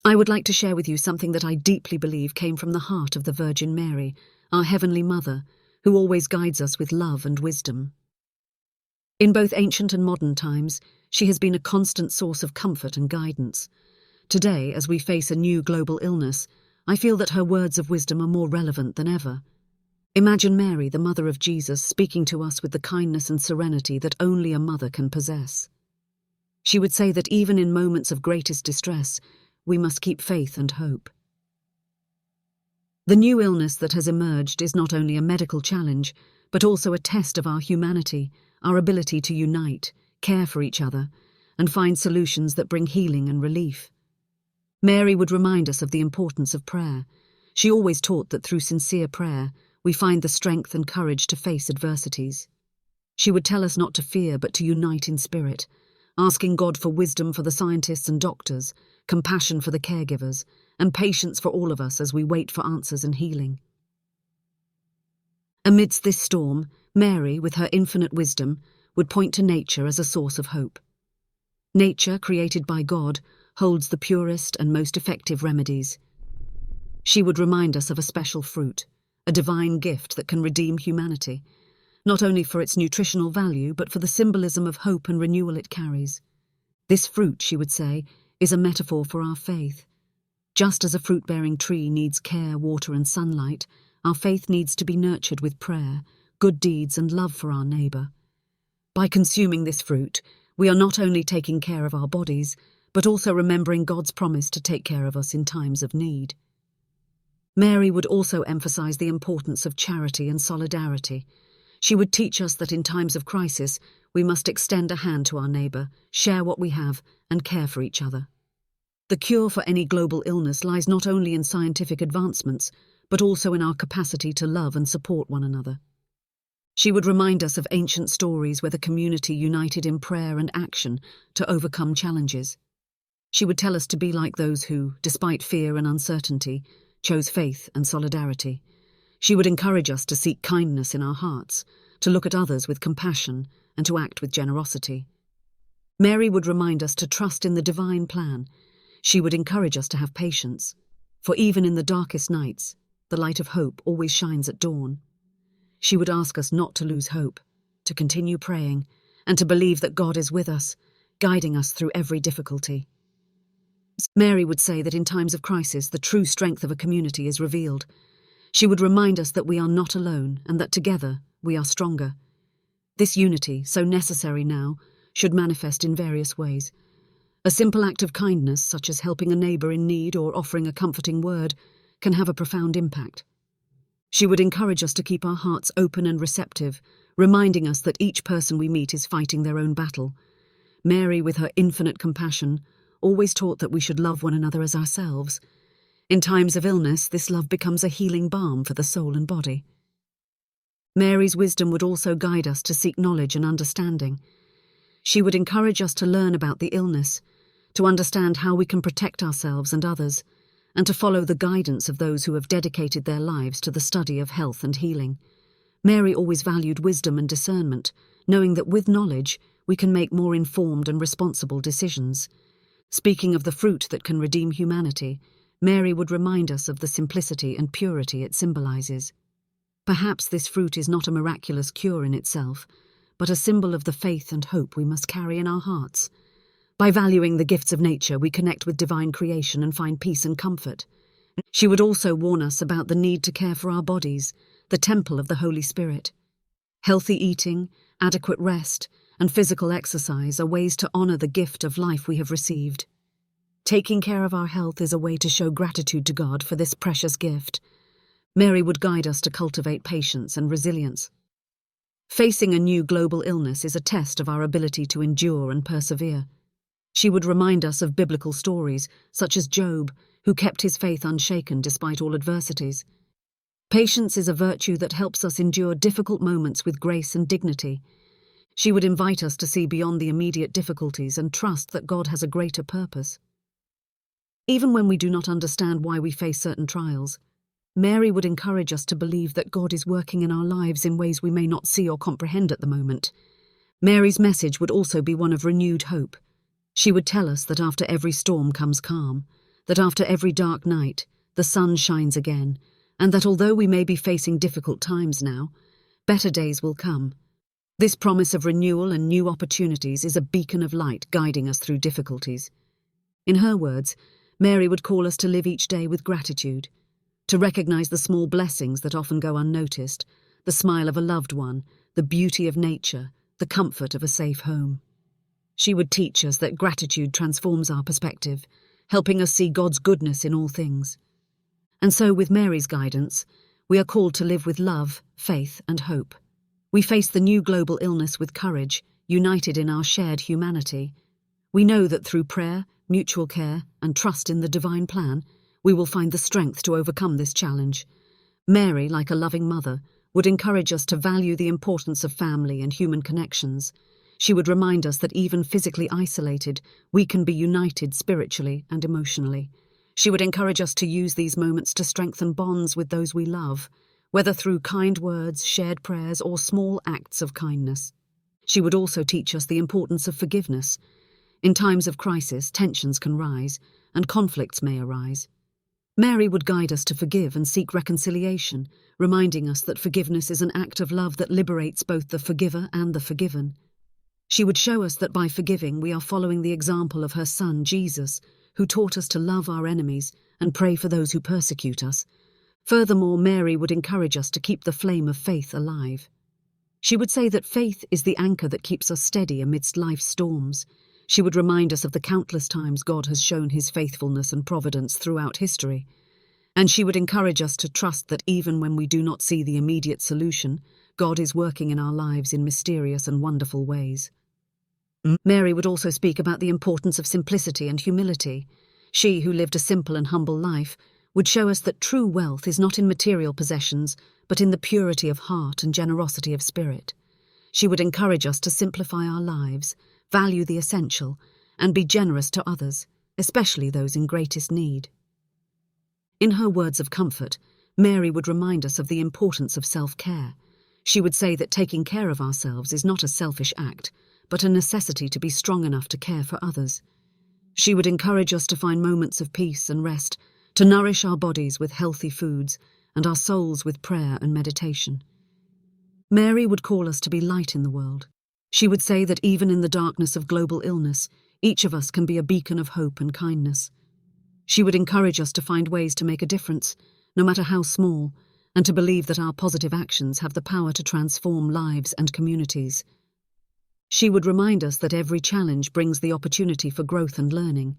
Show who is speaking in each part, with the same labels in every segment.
Speaker 1: I would like to share with you something that I deeply believe came from the heart of the Virgin Mary, our Heavenly Mother, who always guides us with love and wisdom. In both ancient and modern times, she has been a constant source of comfort and guidance. Today, as we face a new global illness, I feel that her words of wisdom are more relevant than ever. Imagine Mary, the mother of Jesus, speaking to us with the kindness and serenity that only a mother can possess. She would say that even in moments of greatest distress, we must keep faith and hope. The new illness that has emerged is not only a medical challenge, but also a test of our humanity, our ability to unite, care for each other, and find solutions that bring healing and relief. Mary would remind us of the importance of prayer. She always taught that through sincere prayer, we find the strength and courage to face adversities. She would tell us not to fear but to unite in spirit, asking God for wisdom for the scientists and doctors, compassion for the caregivers, and patience for all of us as we wait for answers and healing. Amidst this storm, Mary, with her infinite wisdom, would point to nature as a source of hope. Nature, created by God, holds the purest and most effective remedies. She would remind us of a special fruit, a divine gift that can redeem humanity, not only for its nutritional value but for the symbolism of hope and renewal it carries. This fruit, she would say, is a metaphor for our faith. Just as a fruit-bearing tree needs care, water and sunlight, our faith needs to be nurtured with prayer, good deeds and love for our neighbour. By consuming this fruit, we are not only taking care of our bodies, but also remembering God's promise to take care of us in times of need. Mary would also emphasize the importance of charity and solidarity. She would teach us that in times of crisis, we must extend a hand to our neighbour, share what we have, and care for each other. The cure for any global illness lies not only in scientific advancements, but also in our capacity to love and support one another. She would remind us of ancient stories where the community united in prayer and action to overcome challenges. She would tell us to be like those who, despite fear and uncertainty, chose faith and solidarity. She would encourage us to seek kindness in our hearts, to look at others with compassion, and to act with generosity. Mary would remind us to trust in the divine plan. She would encourage us to have patience, for even in the darkest nights, the light of hope always shines at dawn. She would ask us not to lose hope, to continue praying, and to believe that God is with us, guiding us through every difficulty. Mary would say that in times of crisis, the true strength of a community is revealed. She would remind us that we are not alone and that together we are stronger. This unity, so necessary now, should manifest in various ways. A simple act of kindness, such as helping a neighbour in need or offering a comforting word, can have a profound impact. She would encourage us to keep our hearts open and receptive, reminding us that each person we meet is fighting their own battle. Mary, with her infinite compassion, always taught that we should love one another as ourselves. In times of illness, this love becomes a healing balm for the soul and body. Mary's wisdom would also guide us to seek knowledge and understanding. She would encourage us to learn about the illness, to understand how we can protect ourselves and others, and to follow the guidance of those who have dedicated their lives to the study of health and healing. Mary always valued wisdom and discernment, knowing that with knowledge we can make more informed and responsible decisions. Speaking of the fruit that can redeem humanity, Mary would remind us of the simplicity and purity it symbolizes. Perhaps this fruit is not a miraculous cure in itself, but a symbol of the faith and hope we must carry in our hearts. By valuing the gifts of nature, we connect with divine creation and find peace and comfort. She would also warn us about the need to care for our bodies, the temple of the Holy Spirit. Healthy eating, adequate rest, and physical exercise are ways to honor the gift of life we have received. Taking care of our health is a way to show gratitude to God for this precious gift. Mary would guide us to cultivate patience and resilience. Facing a new global illness is a test of our ability to endure and persevere. She would remind us of biblical stories, such as Job, who kept his faith unshaken despite all adversities. Patience is a virtue that helps us endure difficult moments with grace and dignity. She would invite us to see beyond the immediate difficulties and trust that God has a greater purpose. Even when we do not understand why we face certain trials, Mary would encourage us to believe that God is working in our lives in ways we may not see or comprehend at the moment. Mary's message would also be one of renewed hope. She would tell us that after every storm comes calm, that after every dark night, the sun shines again, and that although we may be facing difficult times now, better days will come. This promise of renewal and new opportunities is a beacon of light guiding us through difficulties. In her words, Mary would call us to live each day with gratitude, to recognize the small blessings that often go unnoticed, the smile of a loved one, the beauty of nature, the comfort of a safe home. She would teach us that gratitude transforms our perspective, helping us see God's goodness in all things. And so, with Mary's guidance, we are called to live with love, faith, and hope. We face the new global illness with courage, united in our shared humanity. We know that through prayer, mutual care, and trust in the divine plan, we will find the strength to overcome this challenge. Mary, like a loving mother, would encourage us to value the importance of family and human connections. She would remind us that even physically isolated, we can be united spiritually and emotionally. She would encourage us to use these moments to strengthen bonds with those we love, whether through kind words, shared prayers, or small acts of kindness. She would also teach us the importance of forgiveness. In times of crisis, tensions can rise, and conflicts may arise. Mary would guide us to forgive and seek reconciliation, reminding us that forgiveness is an act of love that liberates both the forgiver and the forgiven. She would show us that by forgiving, we are following the example of her Son, Jesus, who taught us to love our enemies and pray for those who persecute us. Furthermore, Mary would encourage us to keep the flame of faith alive. She would say that faith is the anchor that keeps us steady amidst life's storms. She would remind us of the countless times God has shown his faithfulness and providence throughout history. And she would encourage us to trust that even when we do not see the immediate solution, God is working in our lives in mysterious and wonderful ways. Mary would also speak about the importance of simplicity and humility. She, who lived a simple and humble life, would show us that true wealth is not in material possessions, but in the purity of heart and generosity of spirit. She would encourage us to simplify our lives, value the essential, and be generous to others, especially those in greatest need. In her words of comfort, Mary would remind us of the importance of self-care. She would say that taking care of ourselves is not a selfish act, but a necessity to be strong enough to care for others. She would encourage us to find moments of peace and rest, to nourish our bodies with healthy foods and our souls with prayer and meditation. Mary would call us to be light in the world. She would say that even in the darkness of global illness, each of us can be a beacon of hope and kindness. She would encourage us to find ways to make a difference, no matter how small, and to believe that our positive actions have the power to transform lives and communities. She would remind us that every challenge brings the opportunity for growth and learning.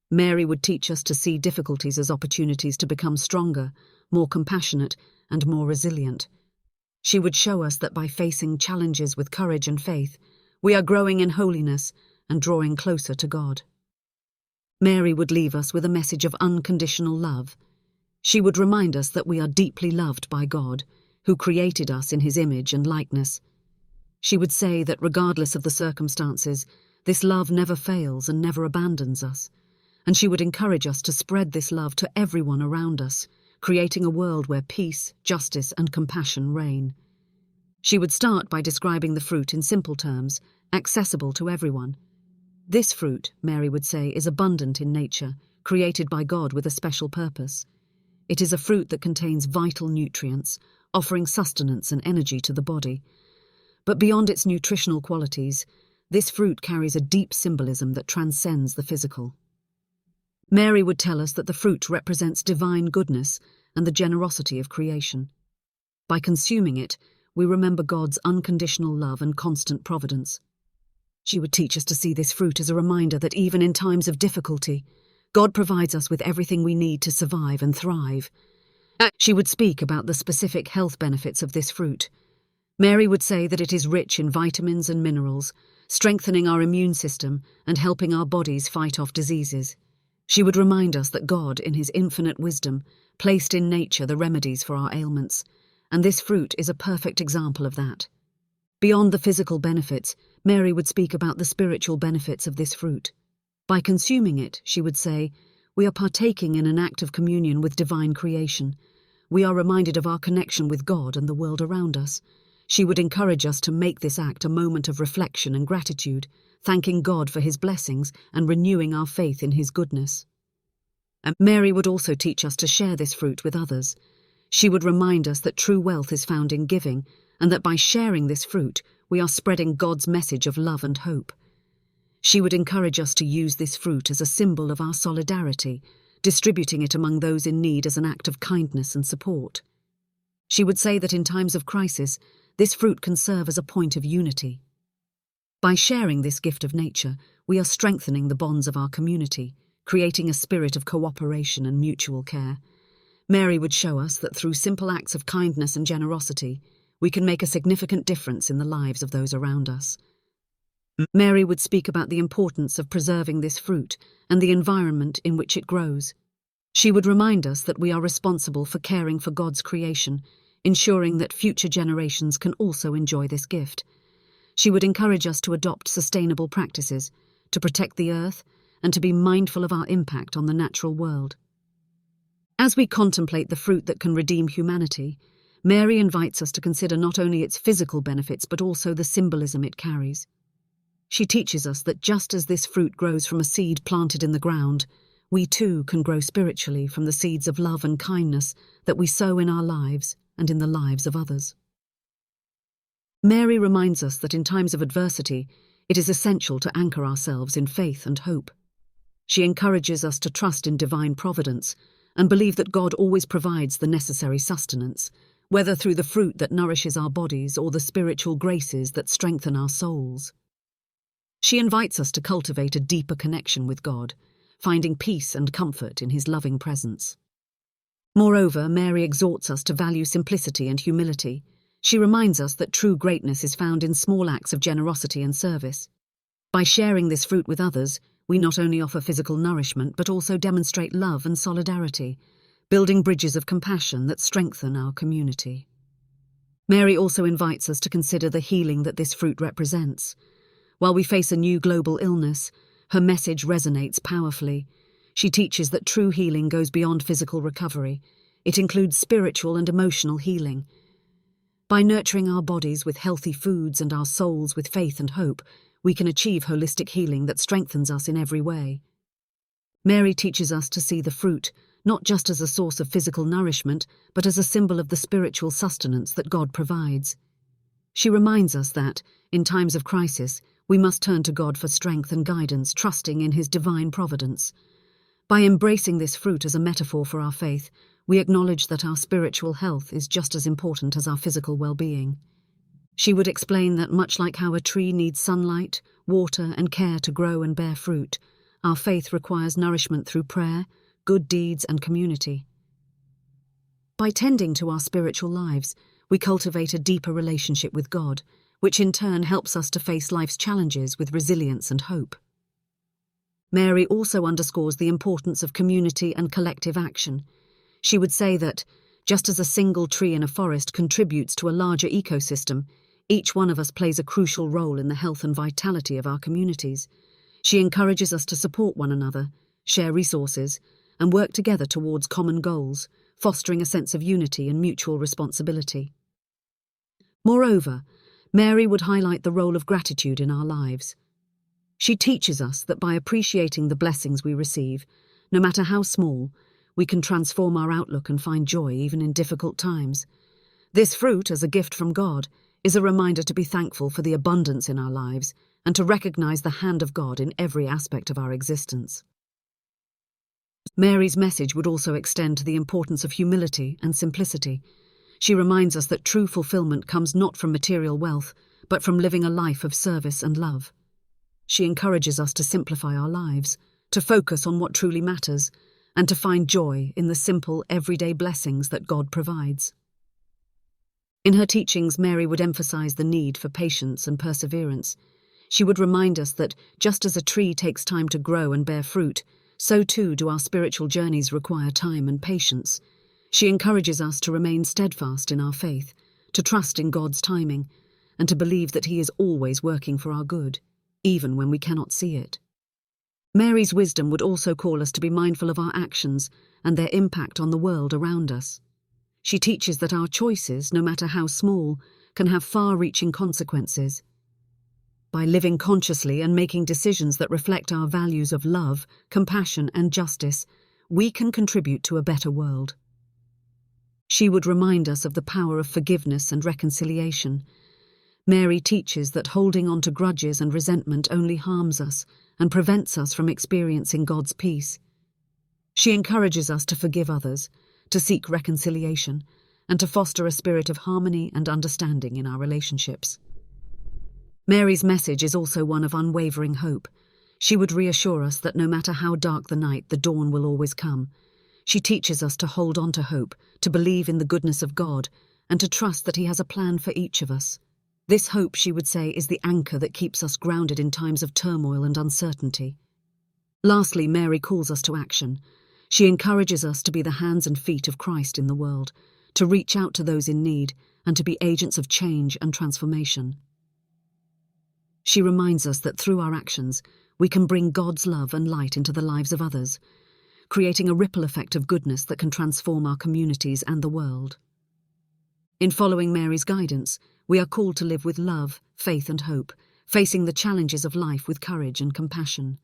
Speaker 1: Mary would teach us to see difficulties as opportunities to become stronger, more compassionate, and more resilient. She would show us that by facing challenges with courage and faith, we are growing in holiness and drawing closer to God. Mary would leave us with a message of unconditional love. She would remind us that we are deeply loved by God, who created us in his image and likeness. She would say that regardless of the circumstances, this love never fails and never abandons us, and she would encourage us to spread this love to everyone around us, creating a world where peace, justice, and compassion reign. She would start by describing the fruit in simple terms, accessible to everyone. This fruit, Mary would say, is abundant in nature, created by God with a special purpose. It is a fruit that contains vital nutrients, offering sustenance and energy to the body. But beyond its nutritional qualities, this fruit carries a deep symbolism that transcends the physical. Mary would tell us that the fruit represents divine goodness and the generosity of creation. By consuming it, we remember God's unconditional love and constant providence. She would teach us to see this fruit as a reminder that even in times of difficulty, God provides us with everything we need to survive and thrive. She would speak about the specific health benefits of this fruit. Mary would say that it is rich in vitamins and minerals, strengthening our immune system and helping our bodies fight off diseases. She would remind us that God, in his infinite wisdom, placed in nature the remedies for our ailments, and this fruit is a perfect example of that. Beyond the physical benefits, Mary would speak about the spiritual benefits of this fruit. By consuming it, she would say, we are partaking in an act of communion with divine creation. We are reminded of our connection with God and the world around us. She would encourage us to make this act a moment of reflection and gratitude, thanking God for his blessings and renewing our faith in his goodness. And Mary would also teach us to share this fruit with others. She would remind us that true wealth is found in giving, and that by sharing this fruit, we are spreading God's message of love and hope. She would encourage us to use this fruit as a symbol of our solidarity, distributing it among those in need as an act of kindness and support. She would say that in times of crisis, this fruit can serve as a point of unity. By sharing this gift of nature, we are strengthening the bonds of our community, creating a spirit of cooperation and mutual care. Mary would show us that through simple acts of kindness and generosity, we can make a significant difference in the lives of those around us. Mary would speak about the importance of preserving this fruit and the environment in which it grows. She would remind us that we are responsible for caring for God's creation, ensuring that future generations can also enjoy this gift. She would encourage us to adopt sustainable practices, to protect the earth, and to be mindful of our impact on the natural world. As we contemplate the fruit that can redeem humanity, Mary invites us to consider not only its physical benefits but also the symbolism it carries. She teaches us that just as this fruit grows from a seed planted in the ground, we too can grow spiritually from the seeds of love and kindness that we sow in our lives and in the lives of others. Mary reminds us that in times of adversity, it is essential to anchor ourselves in faith and hope. She encourages us to trust in divine providence and believe that God always provides the necessary sustenance, whether through the fruit that nourishes our bodies or the spiritual graces that strengthen our souls. She invites us to cultivate a deeper connection with God, finding peace and comfort in His loving presence. Moreover, Mary exhorts us to value simplicity and humility. She reminds us that true greatness is found in small acts of generosity and service. By sharing this fruit with others, we not only offer physical nourishment but also demonstrate love and solidarity, building bridges of compassion that strengthen our community. Mary also invites us to consider the healing that this fruit represents. While we face a new global illness, her message resonates powerfully. She teaches that true healing goes beyond physical recovery. It includes spiritual and emotional healing. By nurturing our bodies with healthy foods and our souls with faith and hope, we can achieve holistic healing that strengthens us in every way. Mary teaches us to see the fruit not just as a source of physical nourishment, but as a symbol of the spiritual sustenance that God provides. She reminds us that, in times of crisis, we must turn to God for strength and guidance, trusting in His divine providence. By embracing this fruit as a metaphor for our faith, we acknowledge that our spiritual health is just as important as our physical well-being. She would explain that much like how a tree needs sunlight, water, and care to grow and bear fruit, our faith requires nourishment through prayer, good deeds, and community. By tending to our spiritual lives, we cultivate a deeper relationship with God, which in turn helps us to face life's challenges with resilience and hope. Mary also underscores the importance of community and collective action. She would say that, just as a single tree in a forest contributes to a larger ecosystem, each one of us plays a crucial role in the health and vitality of our communities. She encourages us to support one another, share resources, and work together towards common goals, fostering a sense of unity and mutual responsibility. Moreover, Mary would highlight the role of gratitude in our lives. She teaches us that by appreciating the blessings we receive, no matter how small, we can transform our outlook and find joy even in difficult times. This fruit, as a gift from God, is a reminder to be thankful for the abundance in our lives and to recognize the hand of God in every aspect of our existence. Mary's message would also extend to the importance of humility and simplicity. She reminds us that true fulfillment comes not from material wealth, but from living a life of service and love. She encourages us to simplify our lives, to focus on what truly matters, and to find joy in the simple, everyday blessings that God provides. In her teachings, Mary would emphasize the need for patience and perseverance. She would remind us that just as a tree takes time to grow and bear fruit, so too do our spiritual journeys require time and patience. She encourages us to remain steadfast in our faith, to trust in God's timing, and to believe that He is always working for our good, even when we cannot see it. Mary's wisdom would also call us to be mindful of our actions and their impact on the world around us. She teaches that our choices, no matter how small, can have far-reaching consequences. By living consciously and making decisions that reflect our values of love, compassion, and justice, we can contribute to a better world. She would remind us of the power of forgiveness and reconciliation. Mary teaches that holding on to grudges and resentment only harms us and prevents us from experiencing God's peace. She encourages us to forgive others, to seek reconciliation, and to foster a spirit of harmony and understanding in our relationships. Mary's message is also one of unwavering hope. She would reassure us that no matter how dark the night, the dawn will always come. She teaches us to hold on to hope, to believe in the goodness of God, and to trust that He has a plan for each of us. This hope, she would say, is the anchor that keeps us grounded in times of turmoil and uncertainty. Lastly, Mary calls us to action. She encourages us to be the hands and feet of Christ in the world, to reach out to those in need, and to be agents of change and transformation. She reminds us that through our actions, we can bring God's love and light into the lives of others, creating a ripple effect of goodness that can transform our communities and the world. In following Mary's guidance, we are called to live with love, faith and hope, facing the challenges of life with courage and compassion.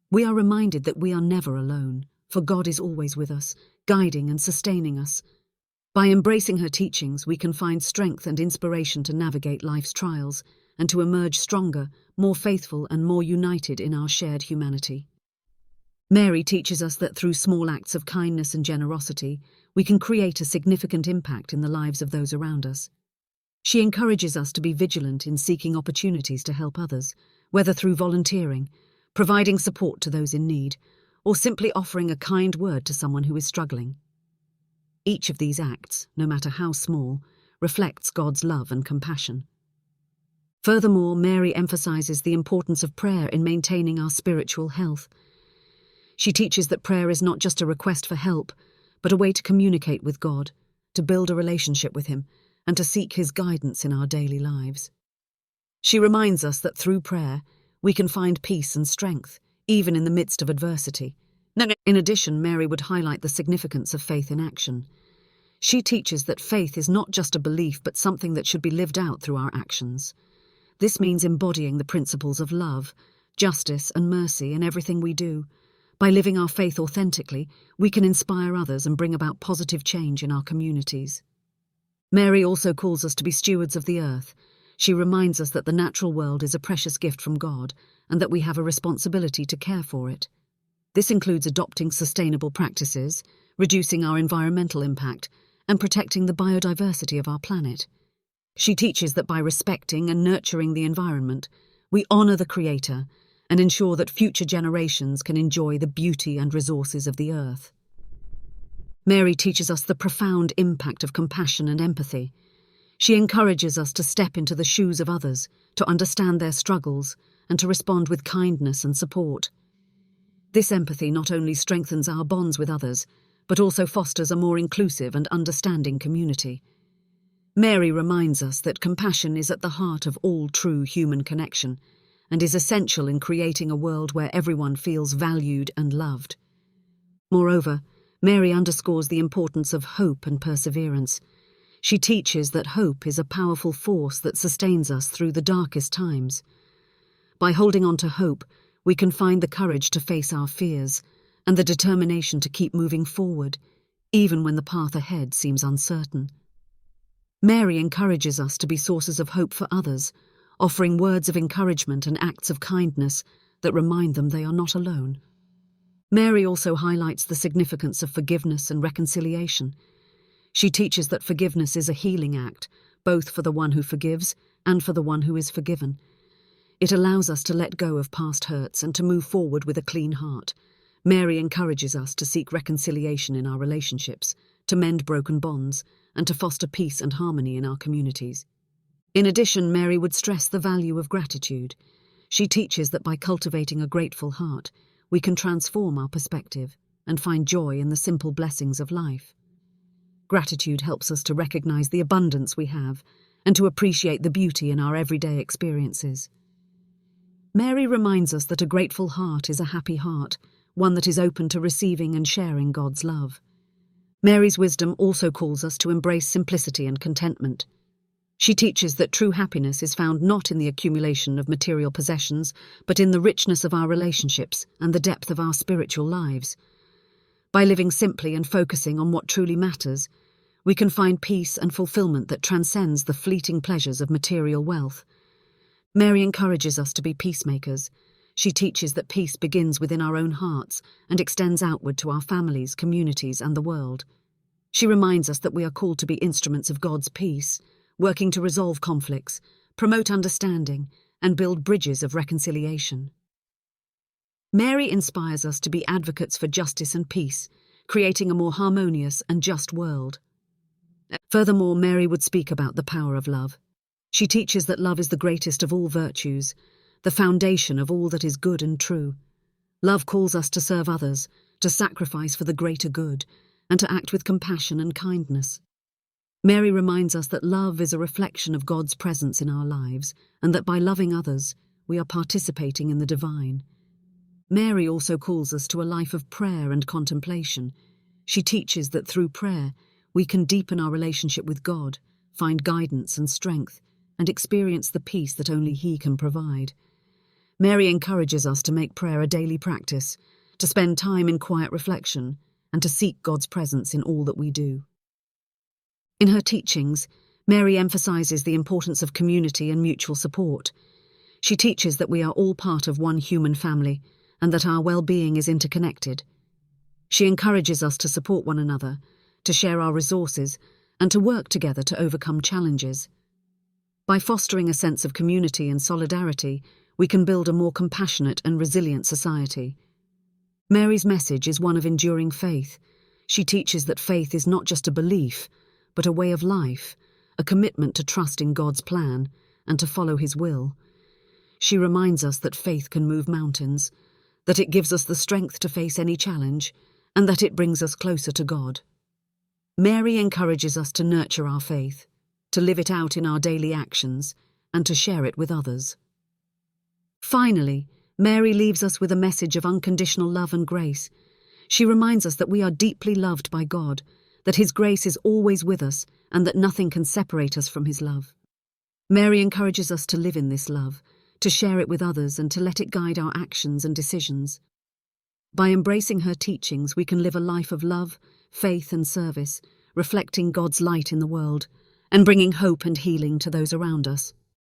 Speaker 1: We are reminded that we are never alone, for God is always with us, guiding and sustaining us. By embracing her teachings, we can find strength and inspiration to navigate life's trials and to emerge stronger, more faithful and more united in our shared humanity. Mary teaches us that through small acts of kindness and generosity, we can create a significant impact in the lives of those around us. She encourages us to be vigilant in seeking opportunities to help others, whether through volunteering, providing support to those in need, or simply offering a kind word to someone who is struggling. Each of these acts, no matter how small, reflects God's love and compassion. Furthermore, Mary emphasizes the importance of prayer in maintaining our spiritual health. She teaches that prayer is not just a request for help, but a way to communicate with God, to build a relationship with Him, and to seek His guidance in our daily lives. She reminds us that through prayer, we can find peace and strength, even in the midst of adversity. In addition, Mary would highlight the significance of faith in action. She teaches that faith is not just a belief, but something that should be lived out through our actions. This means embodying the principles of love, justice, and mercy in everything we do. By living our faith authentically, we can inspire others and bring about positive change in our communities. Mary also calls us to be stewards of the earth. She reminds us that the natural world is a precious gift from God and that we have a responsibility to care for it. This includes adopting sustainable practices, reducing our environmental impact, and protecting the biodiversity of our planet. She teaches that by respecting and nurturing the environment, we honor the Creator and ensure that future generations can enjoy the beauty and resources of the earth. Mary teaches us the profound impact of compassion and empathy. She encourages us to step into the shoes of others, to understand their struggles, and to respond with kindness and support. This empathy not only strengthens our bonds with others, but also fosters a more inclusive and understanding community. Mary reminds us that compassion is at the heart of all true human connection and is essential in creating a world where everyone feels valued and loved. Moreover, Mary underscores the importance of hope and perseverance. She teaches that hope is a powerful force that sustains us through the darkest times. By holding on to hope, we can find the courage to face our fears and the determination to keep moving forward, even when the path ahead seems uncertain. Mary encourages us to be sources of hope for others, offering words of encouragement and acts of kindness that remind them they are not alone. Mary also highlights the significance of forgiveness and reconciliation. She teaches that forgiveness is a healing act, both for the one who forgives and for the one who is forgiven. It allows us to let go of past hurts and to move forward with a clean heart. Mary encourages us to seek reconciliation in our relationships, to mend broken bonds, and to foster peace and harmony in our communities. In addition, Mary would stress the value of gratitude. She teaches that by cultivating a grateful heart, we can transform our perspective and find joy in the simple blessings of life. Gratitude helps us to recognize the abundance we have and to appreciate the beauty in our everyday experiences. Mary reminds us that a grateful heart is a happy heart, one that is open to receiving and sharing God's love. Mary's wisdom also calls us to embrace simplicity and contentment. She teaches that true happiness is found not in the accumulation of material possessions, but in the richness of our relationships and the depth of our spiritual lives. By living simply and focusing on what truly matters, we can find peace and fulfillment that transcends the fleeting pleasures of material wealth. Mary encourages us to be peacemakers. She teaches that peace begins within our own hearts and extends outward to our families, communities, and the world. She reminds us that we are called to be instruments of God's peace, working to resolve conflicts, promote understanding, and build bridges of reconciliation. Mary inspires us to be advocates for justice and peace, creating a more harmonious and just world. Furthermore, Mary would speak about the power of love. She teaches that love is the greatest of all virtues, the foundation of all that is good and true. Love calls us to serve others, to sacrifice for the greater good, and to act with compassion and kindness. Mary reminds us that love is a reflection of God's presence in our lives, and that by loving others, we are participating in the divine. Mary also calls us to a life of prayer and contemplation. She teaches that through prayer, we can deepen our relationship with God, find guidance and strength, and experience the peace that only He can provide. Mary encourages us to make prayer a daily practice, to spend time in quiet reflection, and to seek God's presence in all that we do. In her teachings, Mary emphasizes the importance of community and mutual support. She teaches that we are all part of one human family, and that our well-being is interconnected. She encourages us to support one another, to share our resources, and to work together to overcome challenges. By fostering a sense of community and solidarity, we can build a more compassionate and resilient society. Mary's message is one of enduring faith. She teaches that faith is not just a belief, but a way of life, a commitment to trust in God's plan and to follow His will. She reminds us that faith can move mountains, that it gives us the strength to face any challenge, and that it brings us closer to God. Mary encourages us to nurture our faith, to live it out in our daily actions, and to share it with others. Finally, Mary leaves us with a message of unconditional love and grace. She reminds us that we are deeply loved by God, that His grace is always with us, and that nothing can separate us from His love. Mary encourages us to live in this love, to share it with others, and to let it guide our actions and decisions. By embracing her teachings, we can live a life of love, faith, and service, reflecting God's light in the world, and bringing hope and healing to those around us.